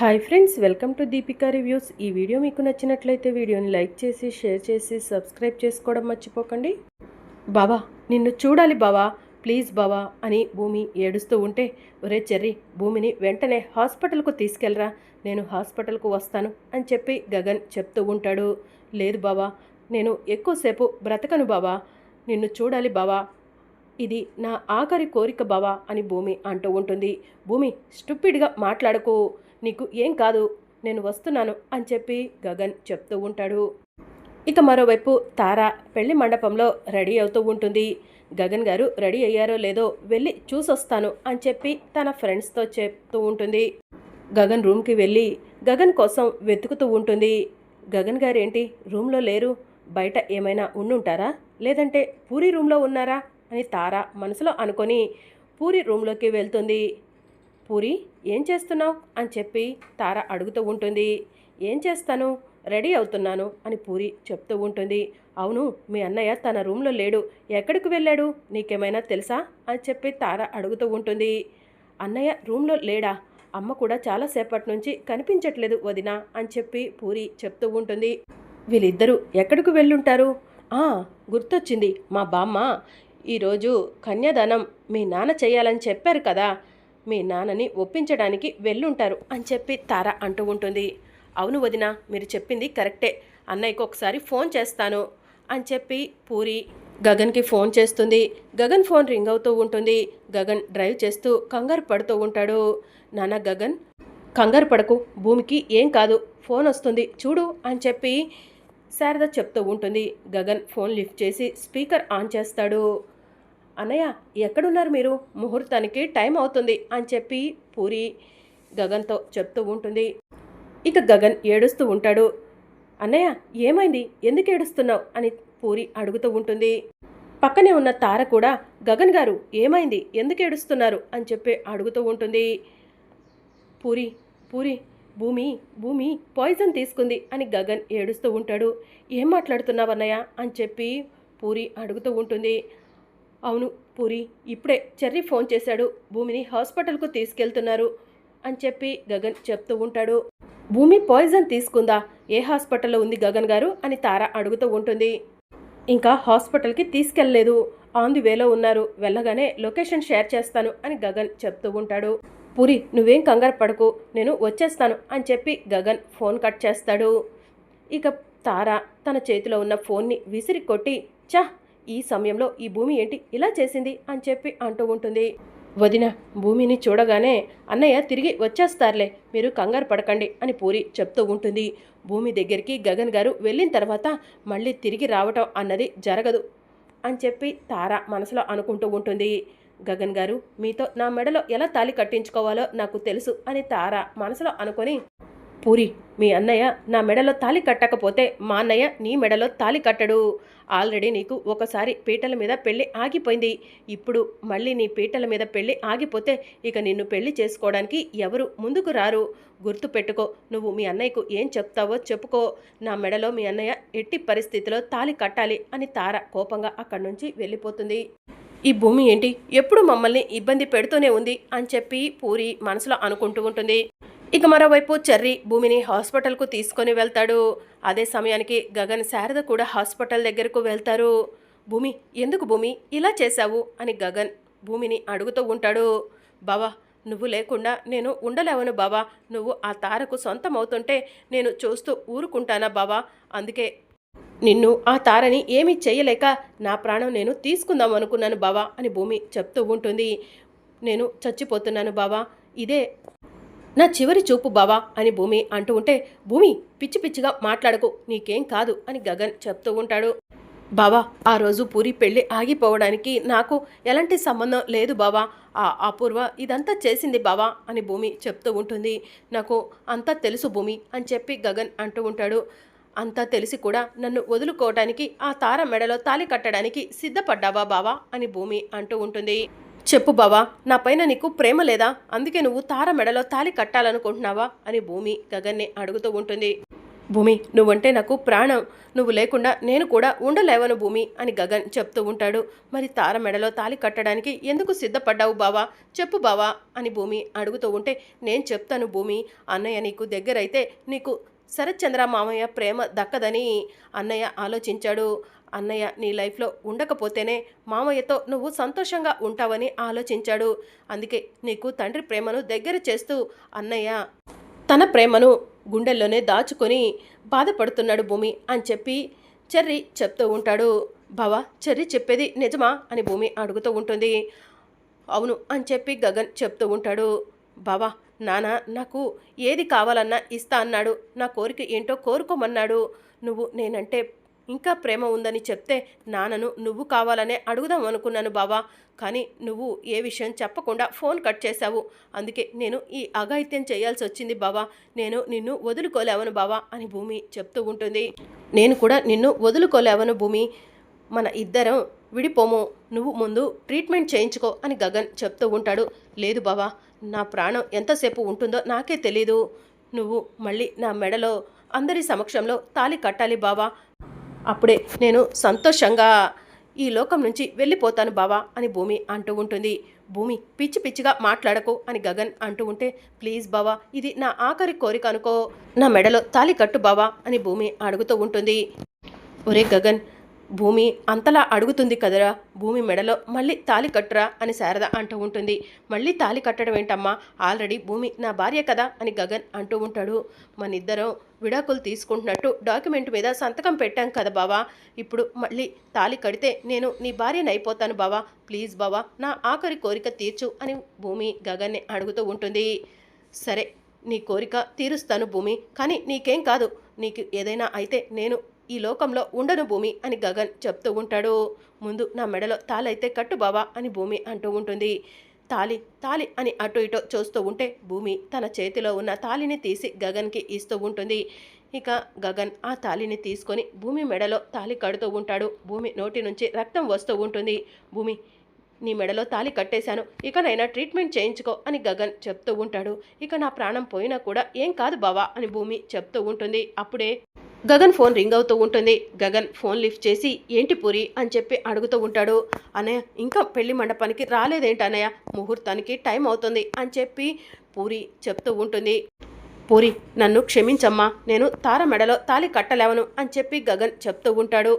Hi friends, welcome to Deepika reviews. ఈ video మీకు నచ్చినట్లయితే వీడియోని లైక్ చేసి షేర్ చేసి సబ్స్క్రైబ్ చేసుకోవడం మర్చిపోకండి. బావా, నిన్ను చూడాలి బావా, ప్లీజ్ బావా అని భూమి ఏడుస్తూ ఉంటే, ఒరే చెర్రీ, భూమిని వెంటనే హాస్పిటల్కు తీసుకెళ్ళరా, నేను హాస్పిటల్కు వస్తాను అని చెప్పి గగన్ చెప్తూ ఉంటాడు. లేదు బావా, నేను ఎక్కువసేపు బ్రతకను బావా, నిన్ను చూడాలి బావా, ఇది నా ఆఖరి కోరిక బావా అని భూమి అంటూ ఉంటుంది. భూమి, స్టూపిడ్గా మాట్లాడకు, నీకు ఏం కాదు, నేను వస్తున్నాను అని చెప్పి గగన్ చెప్తూ ఉంటాడు. ఇక మరోవైపు తార పెళ్లి మండపంలో రెడీ అవుతూ ఉంటుంది. గగన్ గారు రెడీ అయ్యారో లేదో వెళ్ళి చూసొస్తాను అని చెప్పి తన ఫ్రెండ్స్తో చెప్తూ ఉంటుంది. గగన్ రూమ్కి వెళ్ళి గగన్ కోసం వెతుకుతూ ఉంటుంది. గగన్ గారు ఏంటి రూమ్లో లేరు, బయట ఏమైనా ఉండుంటారా, లేదంటే పూరి రూమ్లో ఉన్నారా అని తార మనసులో అనుకొని పూరి రూమ్లోకి వెళ్తుంది. పూరి, ఏం చేస్తున్నావు అని చెప్పి తార అడుగుతూ ఉంటుంది. ఏం చేస్తాను, రెడీ అవుతున్నాను అని పూరి చెప్తూ ఉంటుంది. అవును, మీ అన్నయ్య తన రూమ్లో లేడు, ఎక్కడికి వెళ్ళాడు, నీకేమైనా తెలుసా అని చెప్పి తార అడుగుతూ ఉంటుంది. అన్నయ్య రూమ్లో లేడా, అమ్మ కూడా చాలాసేపటి నుంచి కనిపించట్లేదు వదినా అని చెప్పి పూరి చెప్తూ ఉంటుంది. వీళ్ళిద్దరూ ఎక్కడికి వెళ్ళుంటారు, గుర్తొచ్చింది, మా బామ్మ ఈరోజు కన్యాదానం మీ నాన్న చేయాలని చెప్పారు కదా, మీ నాన్నని ఒప్పించడానికి వెళ్ళుంటారు అని చెప్పి తార అంటూ ఉంటుంది. అవును వదిన, మీరు చెప్పింది కరెక్టే, అన్నయ్యకు ఒకసారి ఫోన్ చేస్తాను అని చెప్పి పూరి గగన్కి ఫోన్ చేస్తుంది. గగన్ ఫోన్ రింగ్ అవుతూ ఉంటుంది. గగన్ డ్రైవ్ చేస్తూ కంగారు పడుతూ ఉంటాడు. నాన్న గగన్, కంగారు పడకు, భూమికి ఏం కాదు, ఫోన్ వస్తుంది చూడు అని చెప్పి శారద చెప్తూ ఉంటుంది. గగన్ ఫోన్ లిఫ్ట్ చేసి స్పీకర్ ఆన్ చేస్తాడు. అన్నయ్య, ఎక్కడున్నారు మీరు, ముహూర్తానికి టైం అవుతుంది అని చెప్పి పూరి గగన్తో చెప్తూ ఉంటుంది. ఇక గగన్ ఏడుస్తూ ఉంటాడు. అన్నయ్య, ఏమైంది, ఎందుకు ఏడుస్తున్నావు అని పూరి అడుగుతూ ఉంటుంది. పక్కనే ఉన్న తార కూడా గగన్ గారు ఏమైంది, ఎందుకు ఏడుస్తున్నారు అని చెప్పి అడుగుతూ ఉంటుంది. పూరి పూరి భూమి భూమి పాయిజన్ తీసుకుంది అని గగన్ ఏడుస్తూ ఉంటాడు. ఏం మాట్లాడుతున్నావు అన్నయ్య అని చెప్పి పూరి అడుగుతూ ఉంటుంది. అవును పూరి, ఇప్పుడే చెర్రీ ఫోన్ చేశాడు, భూమిని హాస్పిటల్కు తీసుకెళ్తున్నారు అని చెప్పి గగన్ చెప్తూ ఉంటాడు. భూమి పాయిజన్ తీసుకుందా, ఏ హాస్పిటల్లో ఉంది గగన్ గారు అని తార అడుగుతూ ఉంటుంది. ఇంకా హాస్పిటల్కి తీసుకెళ్ళలేదు, ఆన్ ది వేలో ఉన్నారు, వెళ్ళగానే లొకేషన్ షేర్ చేస్తాను అని గగన్ చెప్తూ ఉంటాడు. పూరి, నువ్వేం కంగారు పడకు, నేను వచ్చేస్తాను అని చెప్పి గగన్ ఫోన్ కట్ చేస్తాడు. ఇక తార తన చేతిలో ఉన్న ఫోన్ని విసిరి కొట్టి, చా, ఈ సమయంలో ఈ భూమి ఏంటి ఇలా చేసింది అని చెప్పి అంటూ ఉంటుంది. వదిన, భూమిని చూడగానే అన్నయ్య తిరిగి వచ్చేస్తారులే, మీరు కంగారు పడకండి అని పూరి చెప్తూ ఉంటుంది. భూమి దగ్గరికి గగన్ గారు వెళ్ళిన తర్వాత మళ్ళీ తిరిగి రావటం అన్నది జరగదు అని చెప్పి తార మనసులో అనుకుంటూ ఉంటుంది. గగన్ గారు, మీతో నా మెడలో ఎలా తాళి కట్టించుకోవాలో నాకు తెలుసు అని తార మనసులో అనుకొని, పూరి, మీ అన్నయ్య నా మెడలో తాళి కట్టకపోతే మా అన్నయ్య నీ మెడలో తాళి కట్టడు, ఆల్రెడీ నీకు ఒకసారి పీటల మీద పెళ్ళి ఆగిపోయింది, ఇప్పుడు మళ్ళీ నీ పీటల మీద పెళ్ళి ఆగిపోతే ఇక నిన్ను పెళ్లి చేసుకోవడానికి ఎవరు ముందుకు రారు, గుర్తు పెట్టుకో, నువ్వు మీ అన్నయ్యకు ఏం చెప్తావో చెప్పుకో, నా మెడలో మీ అన్నయ్య ఎట్టి పరిస్థితిలో తాళి కట్టాలి అని తార కోపంగా అక్కడి నుంచి వెళ్ళిపోతుంది. ఈ భూమి ఏంటి ఎప్పుడు మమ్మల్ని ఇబ్బంది పెడుతూనే ఉంది అని చెప్పి పూరి మనసులో అనుకుంటూ ఉంటుంది. ఇక మరోవైపు చెర్రీ భూమిని హాస్పిటల్కు తీసుకొని వెళ్తాడు. అదే సమయానికి గగన్ శారద కూడా హాస్పిటల్ దగ్గరకు వెళ్తారు. భూమి, ఎందుకు భూమి ఇలా చేశావు అని గగన్ భూమిని అడుగుతూ ఉంటాడు. బావా, నువ్వు లేకుండా నేను ఉండలేవను బావా, నువ్వు ఆ తారకు సొంతం అవుతుంటే నేను చూస్తూ ఊరుకుంటానా బావా, అందుకే నిన్ను ఆ తారని ఏమీ చేయలేక నా ప్రాణం నేను తీసుకుందాం అనుకున్నాను బావా అని భూమి చెప్తూ ఉంటుంది. నేను చచ్చిపోతున్నాను బావా, ఇదే నా చివరి చూపు బావా అని భూమి అంటూ ఉంటే, భూమి పిచ్చి పిచ్చిగా మాట్లాడకు, నీకేం కాదు అని గగన్ చెప్తూ ఉంటాడు. బావా, ఆ రోజు పూరి పెళ్ళి ఆగిపోవడానికి నాకు ఎలాంటి సంబంధం లేదు బావా, ఆ అపూర్వ ఇదంతా చేసింది బావా అని భూమి చెప్తూ ఉంటుంది. నాకు అంతా తెలుసు భూమి అని చెప్పి గగన్ అంటూ ఉంటాడు. అంతా తెలిసి కూడా నన్ను వదులుకోవడానికి ఆ తార మెడలో తాళి కట్టడానికి సిద్ధపడ్డావా బావా అని భూమి అంటూ ఉంటుంది. చెప్పు బావా, నా పైన నీకు ప్రేమ లేదా, అందుకే నువ్వు తార మెడలో తాళి కట్టాలనుకుంటున్నావా అని భూమి గగన్ని అడుగుతూ ఉంటుంది. భూమి నువ్వంటే నాకు ప్రాణం, నువ్వు లేకుండా నేను కూడా ఉండలేవను భూమి అని గగన్ చెప్తూ ఉంటాడు. మరి తార మెడలో తాళి కట్టడానికి ఎందుకు సిద్ధపడ్డావు బావా, చెప్పు బావా అని భూమి అడుగుతూ ఉంటే, నేను చెప్తాను భూమి, అన్నయ్య నీకు దగ్గరైతే నీకు శరత్చంద్ర మామయ్య ప్రేమ దక్కదని అన్నయ్య ఆలోచించాడు. అన్నయ్య నీ లైఫ్లో ఉండకపోతేనే మామయ్యతో నువ్వు సంతోషంగా ఉంటావని ఆలోచించాడు. అందుకే నీకు తండ్రి ప్రేమను దగ్గర చేస్తూ అన్నయ్య తన ప్రేమను గుండెల్లోనే దాచుకొని బాధపడుతున్నాడు భూమి అని చెప్పి చెర్రీ చెప్తూ ఉంటాడు. బావా, చెర్రీ చెప్పేది నిజమా అని భూమి అడుగుతూ ఉంటుంది. అవును అని చెప్పి గగన్ చెప్తూ ఉంటాడు. బావా, నాన్న నాకు ఏది కావాలన్నా ఇస్తా అన్నాడు, నా కోరిక ఏంటో కోరుకోమన్నాడు. నువ్వు నేనంటే ఇంకా ప్రేమ ఉందని చెప్తే నాన్నను నువ్వు కావాలనే అడుగుదాం అనుకున్నాను బావా, కానీ నువ్వు ఏ విషయం చెప్పకుండా ఫోన్ కట్ చేశావు. అందుకే నేను ఈ అఘాయిత్యం చేయాల్సి వచ్చింది బావా, నేను నిన్ను వదులుకోలేవను బావా అని భూమి చెప్తూ ఉంటుంది. నేను కూడా నిన్ను వదులుకోలేవను భూమి, మన ఇద్దరం విడిపోము, నువ్వు ముందు ట్రీట్మెంట్ చేయించుకో అని గగన్ చెప్తూ ఉంటాడు. లేదు బావా, నా ప్రాణం ఎంతసేపు ఉంటుందో నాకే తెలీదు, నువ్వు మళ్ళీ నా మెడలో అందరి సమక్షంలో తాళి కట్టాలి బావా, అప్పుడే నేను సంతోషంగా ఈ లోకం నుంచి వెళ్ళిపోతాను బావా అని భూమి అంటూ ఉంటుంది. భూమి పిచ్చి పిచ్చిగా మాట్లాడకు అని గగన్ అంటూ ఉంటే, ప్లీజ్ బావా, ఇది నా ఆఖరి కోరిక అనుకో, నా మెడలో తాళి కట్టు బావా అని భూమి అడుగుతూ ఉంటుంది. ఒరే గగన్, భూమి అంతలా అడుగుతుంది కదరా, భూమి మెడలో మళ్ళీ తాళి కట్టురా అని శారద అంటూ ఉంటుంది. మళ్ళీ తాళి కట్టడం ఏంటమ్మా, ఆల్రెడీ భూమి నా భార్య కదా అని గగన్ అంటూ ఉంటాడు. మనిద్దరం విడాకులు తీసుకుంటున్నట్టు డాక్యుమెంట్ మీద సంతకం పెట్టాం కదా బావా, ఇప్పుడు మళ్ళీ తాళి కడితే నేను నీ భార్యని అయిపోతాను బావా, ప్లీజ్ బావా నా ఆఖరి కోరిక తీర్చు అని భూమి గగన్ని అడుగుతూ ఉంటుంది. సరే, నీ కోరిక తీరుస్తాను భూమి, కానీ నీకేం కాదు, నీకు ఏదైనా అయితే నేను ఈ లోకంలో ఉండను భూమి అని గగన్ చెప్తూ ఉంటాడు. ముందు నా మెడలో తాళైతే కట్టు బావా అని భూమి అంటూ ఉంటుంది. తాళి తాళి అని అటు ఇటో చూస్తూ ఉంటే భూమి తన చేతిలో ఉన్న తాళిని తీసి గగన్కి ఇస్తూ ఉంటుంది. ఇక గగన్ ఆ తాళిని తీసుకొని భూమి మెడలో తాళి కడుతూ ఉంటాడు. భూమి నోటి నుంచి రక్తం వస్తూ ఉంటుంది. భూమి, నీ మెడలో తాళి కట్టేశాను, ఇకనైనా ట్రీట్మెంట్ చేయించుకో అని గగన్ చెప్తూ ఉంటాడు. ఇక నా ప్రాణం పోయినా కూడా ఏం కాదు బావా అని భూమి చెప్తూ ఉంటుంది. అప్పుడే గగన్ ఫోన్ రింగ్ అవుతూ ఉంటుంది. గగన్ ఫోన్ లిఫ్ట్ చేసి ఏంటి పూరి అని చెప్పి అడుగుతూ ఉంటాడు. అన్నయ్య ఇంకా పెళ్లి మండపానికి రాలేదేంటి అన్నయ్య, ముహూర్తానికి టైం అవుతుంది అని చెప్పి పూరి చెప్తూ ఉంటుంది. పూరి, నన్ను క్షమించమ్మా, నేను తార మెడలో తాళి కట్టలేవను అని చెప్పి గగన్ చెప్తూ ఉంటాడు.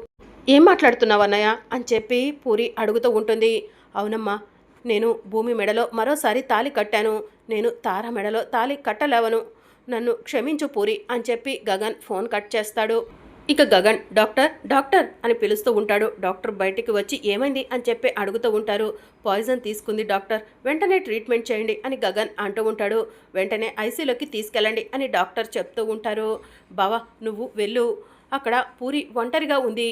ఏం మాట్లాడుతున్నావు అన్నయ్య అని చెప్పి పూరి అడుగుతూ ఉంటుంది. అవునమ్మా, నేను భూమి మెడలో మరోసారి తాళి కట్టాను, నేను తార మెడలో తాళి కట్టలేవను, నన్ను క్షమించు పూరి అని చెప్పి గగన్ ఫోన్ కట్ చేస్తాడు. ఇక గగన్ డాక్టర్ డాక్టర్ అని పిలుస్తూ ఉంటాడు. డాక్టర్ బయటికి వచ్చి ఏమైంది అని చెప్పి అడుగుతూ ఉంటారు. పాయిజన్ తీసుకుంది డాక్టర్, వెంటనే ట్రీట్మెంట్ చేయండి అని గగన్ అంటూ ఉంటాడు. వెంటనే ఐసీయూలోకి తీసుకెళ్ళండి అని డాక్టర్ చెప్తూ ఉంటారు. బావా, నువ్వు వెళ్ళు, అక్కడ పూరి ఒంటరిగా ఉంది,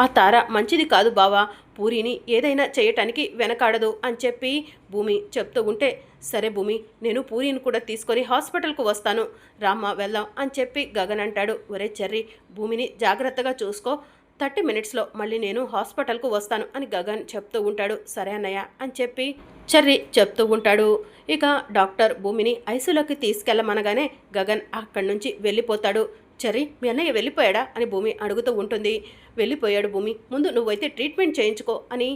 ఆ తార మంచిది కాదు బావా, పూరిని ఏదైనా చేయటానికి వెనకాడదు అని చెప్పి భూమి చెప్తూ ఉంటే, సరే భూమి, నేను పూరిని కూడా తీసుకొని హాస్పిటల్కు వస్తాను, రామ్మ వెళ్దాం అని చెప్పి గగన్ అంటాడు. ఒరే చెర్రీ, భూమిని జాగ్రత్తగా చూసుకో, 30 మినిట్స్లో మళ్ళీ నేను హాస్పిటల్కు వస్తాను అని గగన్ చెప్తూ ఉంటాడు. సరే అన్నయ్య అని చెప్పి చెర్రీ చెప్తూ ఉంటాడు. ఇక డాక్టర్ భూమిని ఐసీయూలోకి తీసుకెళ్ళమనగానే గగన్ అక్కడి నుంచి వెళ్ళిపోతాడు. చెర్రీ, మీ అన్నయ్య వెళ్ళిపోయాడా అని భూమి అడుగుతూ ఉంటుంది. వెళ్ళిపోయాడు భూమి, ముందు నువ్వైతే ట్రీట్మెంట్ చేయించుకో అని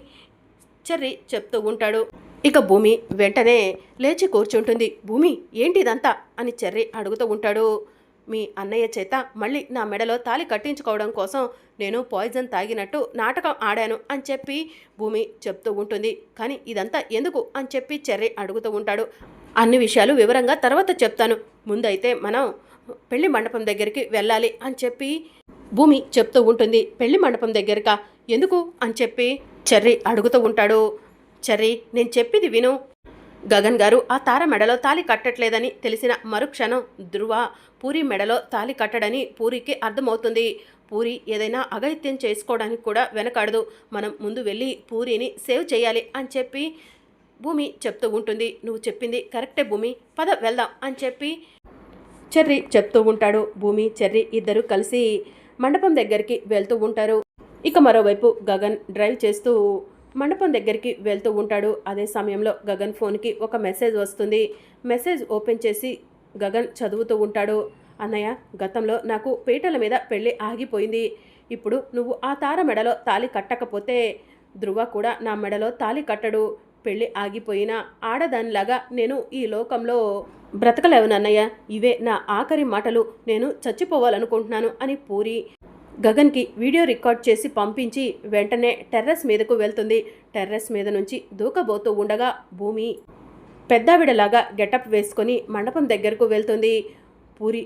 చెర్రీ చెప్తూ ఉంటాడు. ఇక భూమి వెంటనే లేచి కూర్చుంటుంది. భూమి, ఏంటి ఇదంతా అని చెర్రీ అడుగుతూ ఉంటాడు. మీ అన్నయ్య చేత మళ్ళీ నా మెడలో తాళి కట్టించుకోవడం కోసం నేను పాయిజన్ తాగినట్టు నాటకం ఆడాను అని చెప్పి భూమి చెప్తూ ఉంటుంది. కానీ ఇదంతా ఎందుకు అని చెప్పి చెర్రీ అడుగుతూ ఉంటాడు. అన్ని విషయాలు వివరంగా తర్వాత చెప్తాను, ముందైతే మనం పెళ్లి మండపం దగ్గరికి వెళ్ళాలి అని చెప్పి భూమి చెప్తూ ఉంటుంది. పెళ్లి మండపం దగ్గరకా, ఎందుకు అని చెప్పి చెర్రీ అడుగుతూ ఉంటాడు. చెర్రీ, నేను చెప్పింది విను, గగన్ గారు ఆ తార మెడలో తాళి కట్టట్లేదని తెలిసిన మరుక్షణం ధ్రువ పూరి మెడలో తాళి కట్టడని పూరికి అర్థమవుతుంది. పూరి ఏదైనా అఘాయిత్యం చేసుకోవడానికి కూడా వెనకాడదు, మనం ముందు వెళ్ళి పూరిని సేవ్ చేయాలి అని చెప్పి భూమి చెప్తూ ఉంటుంది. నువ్వు చెప్పింది కరెక్టే భూమి, పద వెళ్దాం అని చెప్పి చెర్రీ చెప్తూ ఉంటాడు. భూమి చెర్రీ ఇద్దరు కలిసి మండపం దగ్గరికి వెళ్తూ ఉంటారు. ఇక మరోవైపు గగన్ డ్రైవ్ చేస్తూ మండపం దగ్గరికి వెళ్తూ ఉంటాడు. అదే సమయంలో గగన్ ఫోన్కి ఒక మెసేజ్ వస్తుంది. మెసేజ్ ఓపెన్ చేసి గగన్ చదువుతూ ఉంటాడు. అన్నయ్య, గతంలో నాకు పీటల మీద పెళ్ళి ఆగిపోయింది. ఇప్పుడు నువ్వు ఆ తార మెడలో తాళి కట్టకపోతే ధ్రువ కూడా నా మెడలో తాళి కట్టడు. పెళ్ళి ఆగిపోయిన ఆడదానిలాగా నేను ఈ లోకంలో బ్రతకలేవనన్నయ్య. ఇవే నా ఆఖరి మాటలు. నేను చచ్చిపోవాలనుకుంటున్నాను అని పూరి గగన్కి వీడియో రికార్డ్ చేసి పంపించి వెంటనే టెర్రస్ మీదకు వెళ్తుంది. టెర్రస్ మీద నుంచి దూకబోతూ ఉండగా భూమి పెద్దావిడలాగా గెటప్ వేసుకొని మండపం దగ్గరకు వెళ్తుంది. పూరి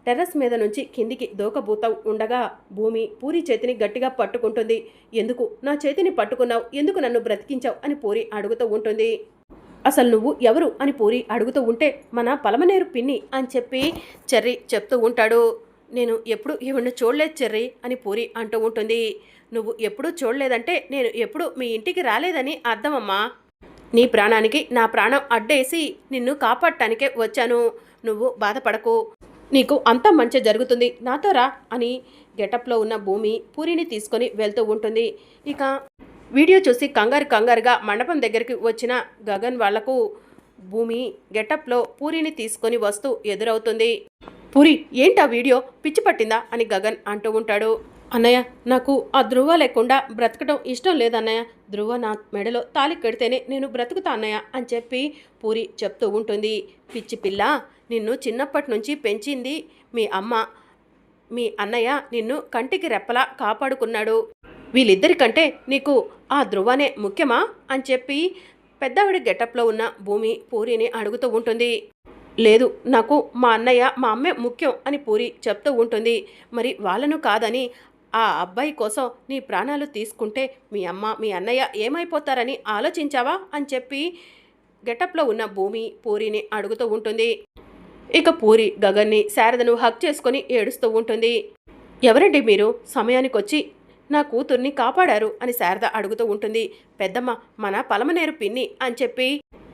టెర్రస్ మీద నుంచి కిందికి దూకబోతూ ఉండగా భూమి పూరి చేతిని గట్టిగా పట్టుకుంటుంది. ఎందుకు నా చేతిని పట్టుకున్నావు, ఎందుకు నన్ను బ్రతికించావు అని పూరి అడుగుతూ ఉంటుంది. అసలు నువ్వు ఎవరు అని పూరి అడుగుతూ ఉంటే మన పలమనేరు పిన్ని అని చెప్పి చెర్రీ చెప్తూ ఉంటాడు. నేను ఎప్పుడు ఈవిడ్ని చూడలేదు చెర్రీ అని పూరి అంటూ ఉంటుంది. నువ్వు ఎప్పుడూ చూడలేదంటే నేను ఎప్పుడు మీ ఇంటికి రాలేదని అర్థమమ్మా. నీ ప్రాణానికి నా ప్రాణం అడ్డేసి నిన్ను కాపాడటానికే వచ్చాను. నువ్వు బాధపడకు, నీకు అంతా మంచి జరుగుతుంది, నాతో రా అని గెటప్లో ఉన్న భూమి పూరిని తీసుకొని వెళ్తూ ఉంటుంది. ఇక వీడియో చూసి కంగారుగా మండపం దగ్గరికి వచ్చిన గగన్ వాళ్లకు భూమి గెటప్లో పూరిని తీసుకొని వస్తూ ఎదురవుతుంది. పూరి, ఏంటా వీడియో, పిచ్చి పట్టిందా అని గగన్ అంటూ ఉంటాడు. అన్నయ్య, నాకు ఆ ధ్రువ లేకుండా బ్రతకడం ఇష్టం లేదన్నయ్య. ధ్రువ నా మెడలో తాళి కడితేనే నేను బ్రతుకుతా అన్నయ్య అని చెప్పి పూరి చెప్తూ ఉంటుంది. పిచ్చి పిల్ల, నిన్ను చిన్నప్పటి నుంచి పెంచింది మీ అమ్మ. మీ అన్నయ్య నిన్ను కంటికి రెప్పలా కాపాడుకున్నాడు. వీళ్ళిద్దరికంటే నీకు ఆ ధ్రువనే ముఖ్యమా అని చెప్పి పెద్దవిడి గెటప్లో ఉన్న భూమి పూరిని అడుగుతూ ఉంటుంది. లేదు, నాకు మా అన్నయ్య మా అమ్మే ముఖ్యం అని పూరి చెప్తూ ఉంటుంది. మరి వాళ్ళను కాదని ఆ అబ్బాయి కోసం నీ ప్రాణాలు తీసుకుంటే మీ అమ్మ మీ అన్నయ్య ఏమైపోతారని ఆలోచించావా అని చెప్పి గెటప్లో ఉన్న భూమి పూరిని అడుగుతూ ఉంటుంది. ఇక పూరి గగన్ని శారదను హక్ చేసుకొని ఏడుస్తూ ఉంటుంది. ఎవరండి మీరు, సమయానికి వచ్చి నా కూతుర్ని కాపాడారు అని శారద అడుగుతూ ఉంటుంది. పెద్దమ్మ, మన పలమనేరు పిన్ని అని చెప్పి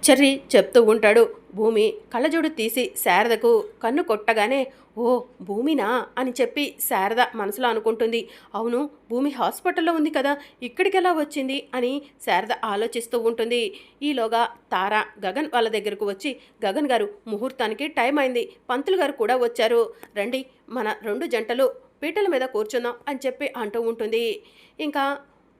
చెర్రీ చెప్తూ ఉంటాడు. భూమి కళ్ళజోడు తీసి శారదకు కన్ను కొట్టగానే ఓ భూమినా అని చెప్పి శారద మనసులో అనుకుంటుంది. అవును, భూమి హాస్పిటల్లో ఉంది కదా, ఇక్కడికి ఎలా వచ్చింది అని శారద ఆలోచిస్తూ ఉంటుంది. ఈలోగా తార గగన్ వాళ్ళ దగ్గరకు వచ్చి, గగన్ గారు, ముహూర్తానికి టైం అయింది, పంతులు గారు కూడా వచ్చారు, రండి మన 2 జంటలు పీటల మీద కూర్చుందాం అని చెప్పి అంటూ ఉంటుంది. ఇంకా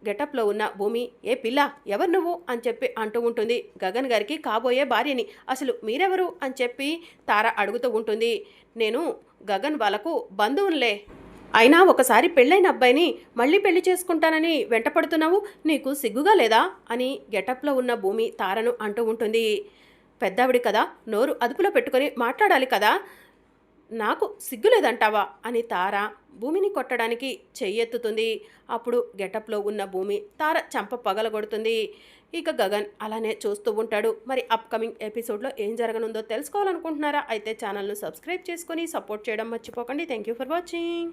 గెటప్లో ఉన్న భూమి, ఏ పిల్ల, ఎవరు నువ్వు అని చెప్పి అంటూ ఉంటుంది. గగన్ గారికి కాబోయే భార్యని, అసలు మీరెవరు అని చెప్పి తార అడుగుతూ ఉంటుంది. నేను గగన్ వాళ్ళకు బంధువులే, అయినా ఒకసారి పెళ్ళైన అబ్బాయిని మళ్ళీ పెళ్లి చేసుకుంటానని వెంటపడుతున్నావు, నీకు సిగ్గుగా లేదా అని గెటప్లో ఉన్న భూమి తారను అంటూ ఉంటుంది. పెద్దావిడి కదా, నోరు అదుపులో పెట్టుకొని మాట్లాడాలి కదా, నాకు సిగ్గులేదంటావా అని తార భూమిని కొట్టడానికి చెయ్యెత్తుతుంది. అప్పుడు గెటప్లో ఉన్న భూమి తార చంప పగలగొడుతుంది. ఇక గగన్ అలానే చూస్తూ ఉంటాడు. మరి అప్కమింగ్ ఎపిసోడ్లో ఏం జరగనుందో తెలుసుకోవాలనుకుంటున్నారా? అయితే ఛానల్ను సబ్స్క్రైబ్ చేసుకొని సపోర్ట్ చేయడం మర్చిపోకండి. Thank you for watching.